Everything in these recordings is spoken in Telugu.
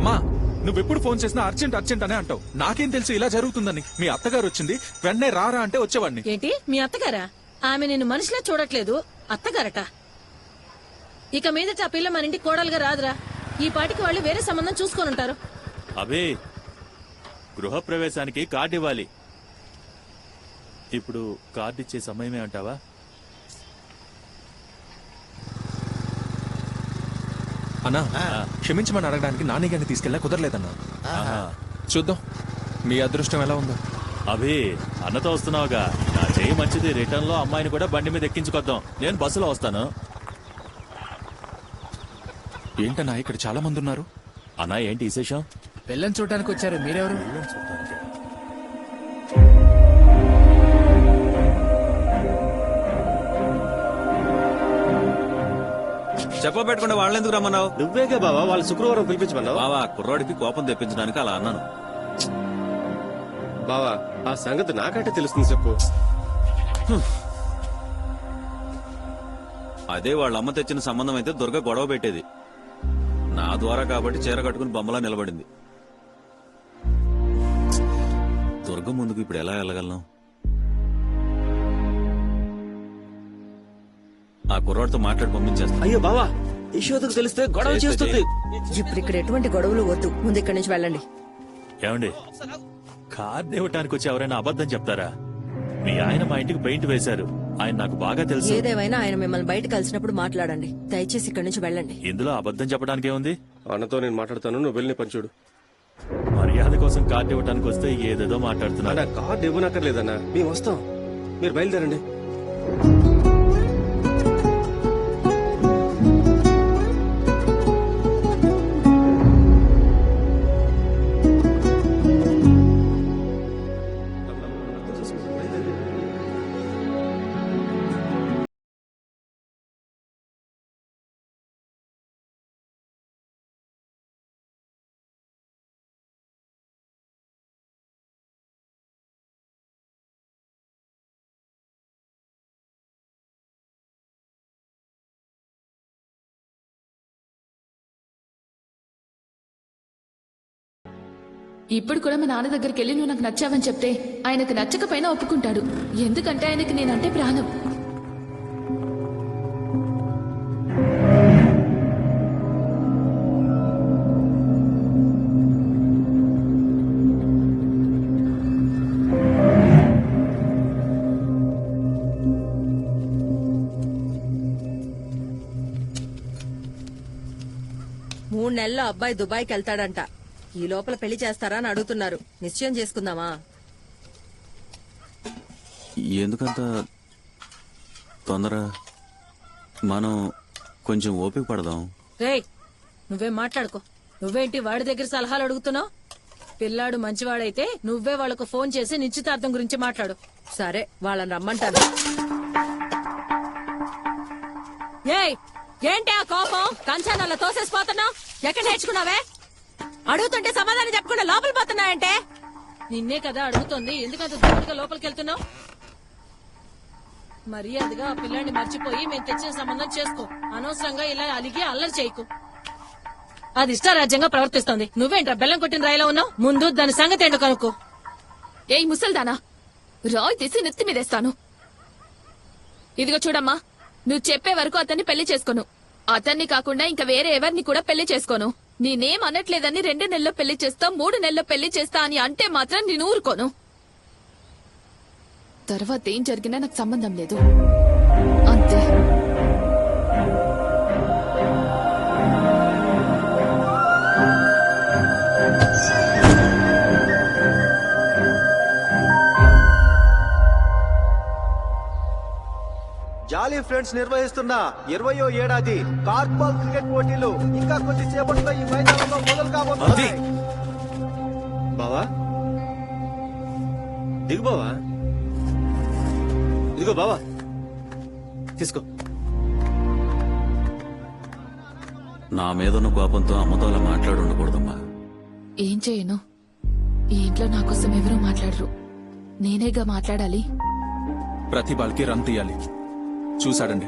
మా నువ్వెప్పుడు ఫోన్ చేసినా అర్జెంట్ అర్జెంట్ అనే అంటావు. నాకేం తెలుసు ఇలా జరుగుతుందని. మీ అత్తగారు వచ్చింది, వెంటనే రారా అంటే వచ్చేవాడిని. ఏంటి మీ అత్తగారా? ఆమె నిన్ను మనిషిలా చూడట్లేదు, అత్తగారట. ఇక మీదట ఆ పిల్ల మన ఇంటికి కోడలుగా రాదురా. ఈ పాటికి వాళ్ళు వేరే సంబంధం చూసుకొని ఉంటారు. అబే, గృహప్రవేశానికి కార్డు ఇవ్వాలి. ఇప్పుడు కార్డు ఇచ్చే సమయమే అంటావా? అన్నా, క్షమించమని అడగడానికి నాని గారిని తీసుకెళ్ళా, కుదరలేదన్నా. చూద్దాం మీ అదృష్టం ఎలా ఉందో. అబే, అన్నతో వస్తున్నావుగా, నా చేయి మంచిది. రిటర్న్ లో అమ్మాయిని కూడా బండి మీద ఎక్కించుకొద్దాం. నేను బస్సులో వస్తాను. ఏంటన్నా ఇక్కడ చాలా మంది ఉన్నారు? అన్నా, ఏంటి విశేషం? పిల్లని చూడటానికి వచ్చారు, మీరెవరు? చెప్పబెట్టకుండా వాళ్ళెందుకు రమ్మన్నావు? నువ్వేగా బావా వాళ్ళు శుక్రవారం పిలిపించమన్నావు. బావా, కుర్రాడికి కోపం తెప్పించడానికి అలా అన్నాను. బావా ఆ సంగతి నాకంటే తెలుస్తుంది చెప్పు. అదే వాళ్ళ అమ్మ తెచ్చిన సంబంధం అయితే దుర్గ గొడవ పెట్టేది. నా ద్వారా కాబట్టి చీర కట్టుకుని బొమ్మలా నిలబడింది. దుర్గ ముందుకు ఇప్పుడు ఎలా వెళ్ళగలను? ఆ కుర్రాడితో మాట్లాడి పంపించేస్తా. అయ్యో బావా, యశోదకు తెలిస్తే గొడవ చేస్తుంది. ఇప్పుడు ఇక్కడ ఎటువంటి గొడవలు వద్దు, ముందు ఇక్కడి నుంచి వెళ్ళండి. ఏమండి, కార్డు ఇవ్వటానికి వచ్చి ఎవరైనా అబద్ధం చెప్తారా? మీ ఆయన మా ఇంటికి పెయింట్ వేశారు, ఆయన నాకు బాగా తెలుసు. ఏదేమైనా ఆయన మిమ్మల్ని బయట కలిసినప్పుడు మాట్లాడండి. దయచేసి ఇక్కడి నుంచి వెళ్ళండి. ఇందులో అబద్ధం చెప్పడానికి ఏముంది? అన్నతో నేను మాట్లాడతాను, నువ్వు వెళ్ళి పంచుడు. మర్యాద కోసం కార్డు ఇవ్వటానికి వస్తే ఏదేదో మాట్లాడుతున్నా. కార్డు ఇవ్వనక్కర్లేదన్నా, మేము వస్తాం, మీరు బయలుదేరండి. ఇప్పుడు కూడా మా నాన్న దగ్గరికి వెళ్ళి నువ్వు నాకు నచ్చావని చెప్తే ఆయనకు నచ్చకపోయినా ఒప్పుకుంటాడు. ఎందుకంటే ఆయనకి నేనంటే ప్రాణం. మూడు నెలల్లో అబ్బాయి దుబాయ్కి వెళ్తాడంట. ఈ లోపల పెళ్లి చేస్తారా అని అడుగుతున్నారు. నిశ్చయం చేసుకుందామా? ఎందుకంత తొందర? మనం కొంచెం ఓపిక పడదాం. రేయ్, నువ్వేం మాట్లాడుకో. నువ్వేంటి వాడి దగ్గర సలహాలు అడుగుతున్నావు? పిల్లాడు మంచివాడైతే నువ్వే వాళ్ళకు ఫోన్ చేసి నిశ్చితార్థం గురించి మాట్లాడు. సరే, వాళ్ళని రమ్మంటాను. ఏయ్, ఏంటి ఆ కోపం? కంచానల్లా తోసేసిపోతున్నావు? ఎక్కడ నేర్చుకున్నావే? అడుగుతుంటే సమాధానం చెప్పకుండా లోపల పోతున్నాయంటే? నిన్నే కదా అడుగుతుంది, ఎందుకంత దూరంగా లోపలికి వెళ్తున్నావు? మర్యాదగా ఆ పిల్లాన్ని మర్చిపోయి మేము తెచ్చిన సంబంధం చేసుకో. అనవసరంగా ఇలా అలిగి అల్లరి చేయకు. అది ఇష్టారాజ్యంగా ప్రవర్తిస్తోంది. నువ్వేంట్రా బెల్లం కొట్టిన రాయిలో ఉన్నావు? ముందు దాని సంగతి ఏంటో కనుక్కో. ఏయ్ ముసల్దానా, రాయ్ తీసి నెత్తి మీదేస్తాను. ఇదిగో చూడమ్మా, నువ్వు చెప్పే వరకు అతన్ని పెళ్లి చేసుకోను. అతన్ని కాకుండా ఇంకా వేరే ఎవరిని కూడా పెళ్లి చేసుకోను. నేనేం అనట్లేదని 2 నెలల్లో పెళ్లి చేస్తా, 3 నెలల్లో పెళ్లి చేస్తా అని అంటే మాత్రం నేను ఊరుకోను. తర్వాత ఏం జరిగినా నాకు సంబంధం లేదు, అంతే. జాలీ ఫ్రెండ్స్ నిర్వహిస్తున్న 20వ ఏడాది కార్క్బాల్ క్రికెట్ పోటీలు ఇంకా కొద్ది సేపట్లో ఈ మైదానంలో మొదలు కాబోతుంది. బావా దిగు బావా, ఇదిగో బావా తీసుకో. నా మీదున్న కోపంతో అమ్మతో అలా మాట్లాడి ఉండకూడదమ్మా. ఏం చేయను, ఈ ఇంట్లో నా కోసం ఎవరూ మాట్లాడరు, నేనేగా మాట్లాడాలి. ప్రతి బాల్కి రన్ తీయాలి. చూసాడండి.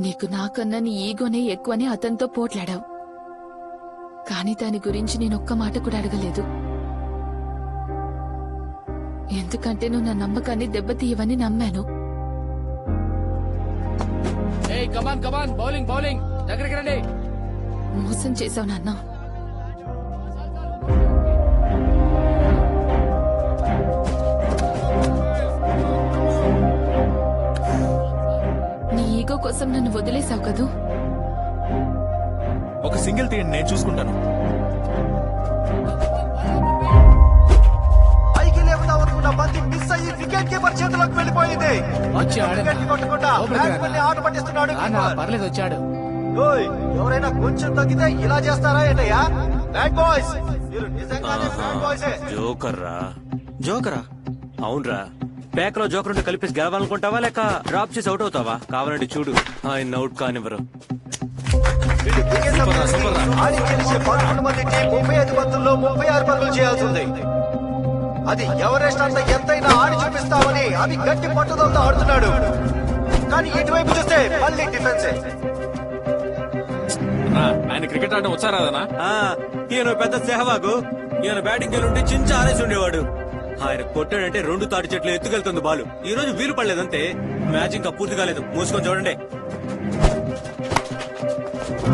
నీకు నాకన్నా నీ ఈగోనే ఎక్కువని అతనితో పోట్లాడావు. కాని దాని గురించి నేనొక్క మాట కూడా అడగలేదు. ఎందుకంటే నువ్వు నా నమ్మకాన్ని దెబ్బతీయవని నమ్మాను. ఏయ్ కమాన్ కమాన్, బౌలింగ్ బౌలింగ్, దగ్గరికి రండి. మోసం చేశావు నాన్న. నీ ఈగో కోసం నన్ను వదిలేశావు కదూ. ఒక సింగిల్ తీయండి, నేను చూసుకుంటాను. పైకి లేపుదాం అనుకున్న బంతి మిస్ అయ్యి వికెట్ కీపర్ చేతిలోకి వెళ్ళిపోయింది. వచ్చి ఆడండి. వికెట్ ని కొట్టకుండా బ్యాట్స్మెన్ ని ఆట పట్టిస్తున్నాడు కీపర్. పర్లేదు, వచ్చాడు. ఓయ్, ఎవరైనా కొంచెం తగ్గితే ఇలా చేస్తారా ఏంటయ్యా? బ్యాడ్ బాయ్స్, మీరు నిజంగానే బ్యాడ్ బాయ్సే. జోకర్ రా. జోకరా? అవునరా. ప్యాక్ లో జోకర్ ఉంటే కలిపేసి గెలవాలనుకుంటావా లేక డ్రాప్ చేసి అవుట్ అవుతావా? కావాలంటే చూడు, ఆయన అవుట్ కానివ్వరు. వీళ్ళు దిగే సమయానికి ఆడి గెలిచే 11 మంది టీం 35 బంతుల్లో 36 పరుగులు చేయాల్సి ఉంది. అది ఎవరెస్ట్ అంత ఎంతైనా ఆడి చూపిస్తామని అది గట్టి పట్టుదలతో ఆడుతున్నాడు. కానీ ఇటువైపు చూస్తే మళ్ళీ డిఫెన్సే. ఆయన క్రికెట్ ఆడడం వచ్చారాదనా? ఆ, ఈయన పెద్ద సెహవాగు. ఈయన బ్యాటింగ్ గెలుంటే చించి ఆరేసి ఉండేవాడు. ఆయన కొట్టాడంటే 2 తాటి చెట్లు ఎత్తుకెళ్తుంది బాలు. ఈ రోజు వీలు పడలేదంతే. మ్యాచ్ ఇంకా పూర్తి కాలేదు. మూసుకొని చూడండి.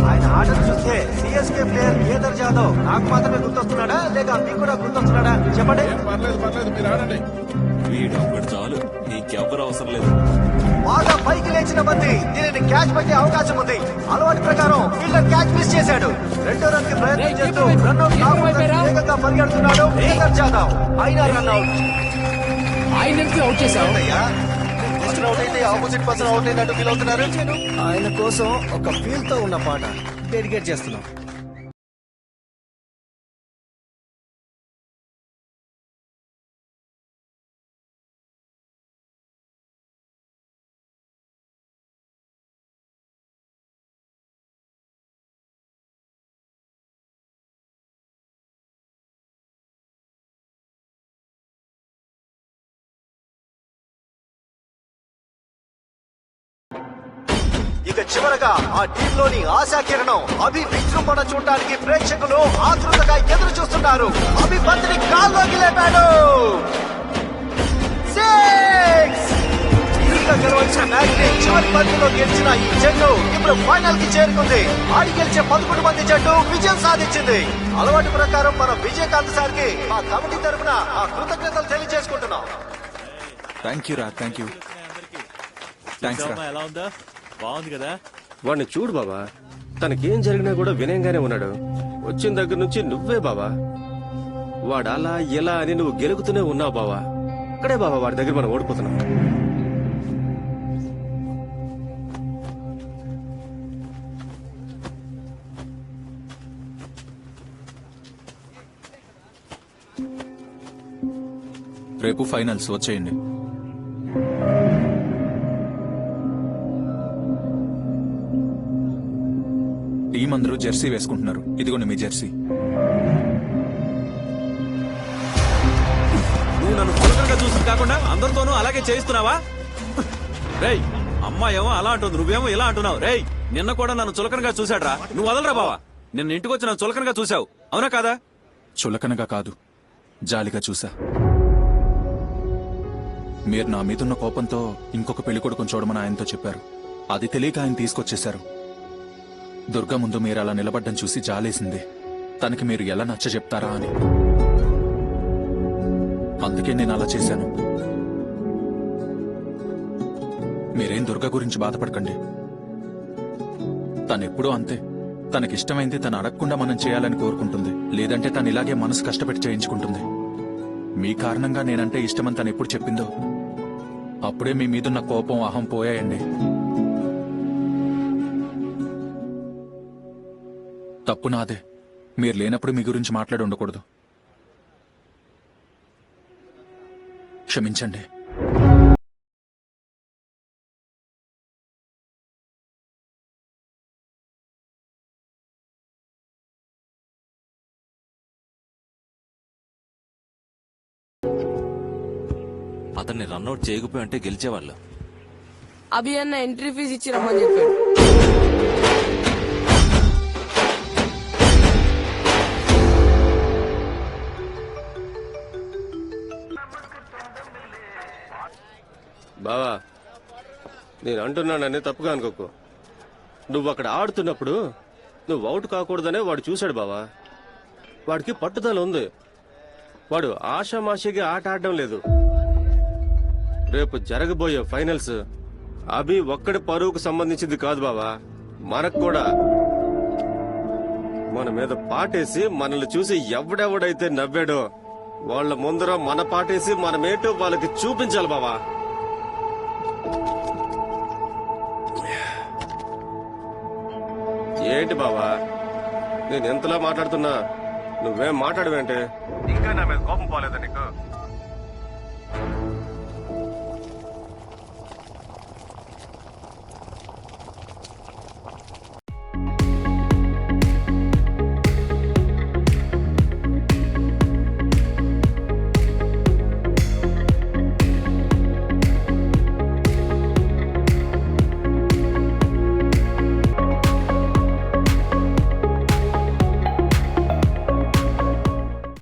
ఆయన ఆటను చూస్తే సిఎస్కే ప్లేయర్ కేదార్ జాదవ్ నాకు మాత్రమే గుర్తొస్తున్నాడా లేక మీకు కూడా గుర్తొస్తున్నాడా చెప్పండి. వీడు ఒక్కడు చాలు, నీకెవ్వరు అవసరం లేదు. బాగా పైకి లేచిన బంతి దీనిని క్యాచ్ పట్టే అవకాశం ఉంది. అలవాటు ప్రకారం ఫీల్డర్ క్యాచ్ మిస్ చేశాడు. రెండో రన్ కి ప్రయత్నం చేస్తూ రన్అట్ కాకుండా వేగంగా పరిగెడుతున్నాడు కేదార్ జాదవ్. అయినా రన్అట్. ఆయన ఎందుకు అవుట్ చేశావు? అవుట్ అయితే ఆపోజిట్ పర్సన్ అవుట్ అయినట్టు ఫీల్ అవుతున్నారు. ఆయన కోసం ఒక ఫీల్ తో ఉన్న పాట డెడికేట్ చేస్తున్నాం. ఇక చివరగా ఆ టీంలోని ఆశా కిరణం అభి విజృంభణ చూడటానికి ప్రేక్షకులు ఆతృతగా ఎదురు చూస్తున్నారు. అభి బంతిని కాల్లోకి లేపాడు. 6! ఈజీగా గెలవాల్సిన మ్యాచ్ ని చివరి బంతిలో గెలిచిన ఈ జట్టు ఇప్పుడు ఫైనల్ కి చేరుకుంది. ఆడి గెలిచే 11 మంది జట్టు విజయం సాధించింది. అలవాటు ప్రకారం మన విజయకాంత్ సార్ కి మా కమిటీ తరఫున ఆ కృతజ్ఞతలు తెలియజేసుకుంటున్నాం. థ్యాంక్ యూ రా, థ్యాంక్ యూ. థ్యాంక్స్ రా. ఎలా ఉందా? బాగుంది కదా? వాడిని చూడు బాబా, తనకేం జరిగినా కూడా వినయంగానే ఉన్నాడు. వచ్చిన దగ్గర నుంచి నువ్వే బాబా, వాడు అలా ఎలా అని నువ్వు గెలుగుతూనే ఉన్నావు బావా. ఇక్కడే బాబా వాడి దగ్గర మనం ఓడిపోతున్నాం. రేపు ఫైనల్స్ వచ్చేయండి. టీం అందరూ జెర్సీ వేసుకుంటున్నారు. ఇదిగోండి మీ జెర్సీ. నువ్వు నన్ను చులకనగా చూసింది కాకుండా అందరితోనూ అలాగే చేయిస్తున్నావా? రేయ్, అమ్మాయేమో అలా అంటుంది, నువ్వేమో ఇలా అంటున్నావు. రేయ్, నిన్న కూడా నన్ను చులకనగా చూశాడ్రా. నువ్వు వదలరా బావా. నిన్న ఇంటికి వచ్చి నన్ను చులకనగా చూశావు, అవునా కాదా? చులకనగా కాదు, జాలిగా చూసా. మీరు నా మీదున్న కోపంతో ఇంకొక పెళ్లి కొడుకుని చూడమని ఆయనతో చెప్పారు. అది తెలియక ఆయన తీసుకొచ్చేశారు. దుర్గా ముందు మీరు అలా నిలబడ్డం చూసి జాలేసింది. తనకి మీరు ఎలా నచ్చ చెప్తారా అని. అందుకే నేను అలా చేశాను. మీరేం దుర్గా గురించి బాధపడకండి. తనెప్పుడూ అంతే. తనకిష్టమైంది తను అడగకుండా మనం చేయాలని కోరుకుంటుంది. లేదంటే తను ఇలాగే మనసు కష్టపెట్టి చేయించుకుంటుంది. మీ కారణంగా నేనంటే ఇష్టమని తను ఎప్పుడు చెప్పిందో అప్పుడే మీ మీదున్న కోపం, అహం పోయాయండి. తప్పు నాదే. మీరు లేనప్పుడు మీ గురించి మాట్లాడి ఉండకూడదు. క్షమించండి. అతన్ని రన్అట్ చేయకపోయి అంటే గెలిచేవాళ్ళు. అభి అన్న ఎంట్రీ ఫీజు ఇచ్చి రమ్మని చెప్పాడు. బావా నేను అంటున్నానని తప్పుగా అనుకోకు. నువ్వు అక్కడ ఆడుతున్నప్పుడు నువ్వు అవుట్ కాకూడదనే వాడు చూశాడు బావా. వాడికి పట్టుదల ఉంది. వాడు ఆషామాషిగా ఆట ఆడడం లేదు. రేపు జరగబోయే ఫైనల్స్ అభి ఒక్కడి పరువుకు సంబంధించింది కాదు బావా, మనకు కూడా. మన మీద పాటేసి మనల్ని చూసి ఎవడెవడైతే నవ్వాడో వాళ్ళ ముందర మన పాటేసి మనమేటో వాళ్ళకి చూపించాలి బావా. ఏంటి బావా నేను ఎంతలా మాట్లాడుతున్నా నువ్వేం మాట్లాడవేంటి? ఇంకా నా మీద కోపం పోలేదా నీకు?